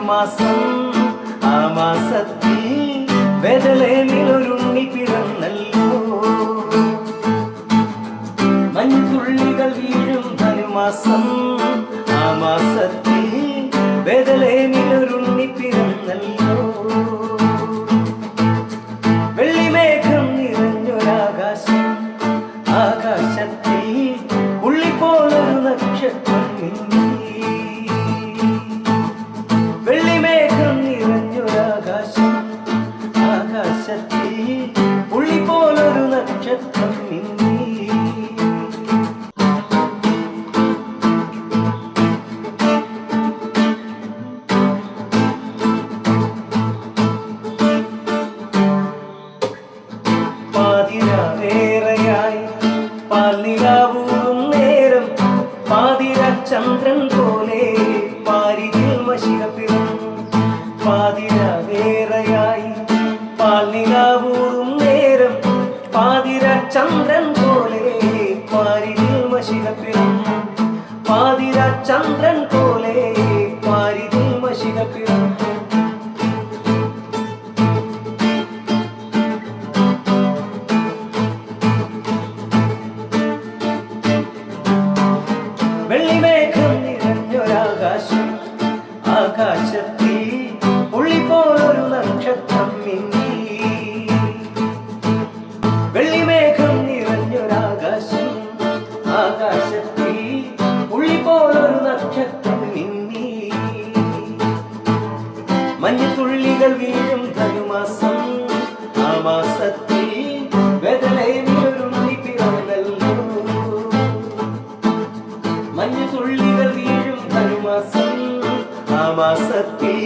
ധനുമാസം ആ മാസത്തിൽ ബേഥലേമിലൊരുണ്ണി പിറന്നല്ലോ മഞ്ഞുതുള്ളികൾ വീഴും ധനുമാസം ആ മാസത്തിൽ ബേഥലേമിലൊരുണ്ണി പിറന്നല്ലോ വെള്ളിമേഘം നിറഞ്ഞൊരാകാശം ആകാശത്തിൽ ഉള്ളിപ്പോലൊരു നക്ഷത്രം മിന്നി വെള്ളിമേഘം നിറഞ്ഞൊരാകാശം ആകാശത്തിൽ ഉള്ളിപ്പോലൊരു നക്ഷത്രം മിന്നി പാതിരാവേറെയായി പാൽനിലാവൂറും നേരം പാതിരചന്ദ്രൻ പോലെ പാരിതിൽ മഷിക പിറന്നു പാതിരാവേറെയായി പാൽനിലാവൂറും നേരം പാതിരചന്ദ്രൻ പോലെ പാരിതിൽ മഷിക പിറന്നു പാതിരചന്ദ്രൻ പോലെ പാരിതിൽ മഷിക പിറന്നു വെള്ളിമേഘം നിറഞ്ഞൊരാകാശം ആകാശത്തിൽ ഉള്ളിപ്പോലൊരു നക്ഷത്രം മിന്നി വെള്ളിമേഘം നിറഞ്ഞൊരാകാശം ആകാശത്തിൽ ഉള്ളിപ്പോലൊരു നക്ഷത്രം മിന്നി മഞ്ഞുതുള്ളികൾ വീഴും ധനുമാസം ആ മാസത്തിൽ ബേഥലേമിലൊരുണ്ണി പിറന്നല്ലോ മഞ്ഞുതുള്ളികൾ വീഴും ധനുമാസം ആ മാസത്തിൽ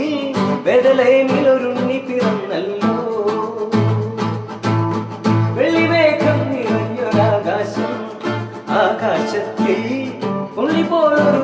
ബേഥലേമിലൊരുണ്ണി പിറന്നല്ലോ വെള്ളിമേഘം നിറഞ്ഞൊരാകാശം ആകാശത്തിൽ ഉള്ളിപ്പോലൊരു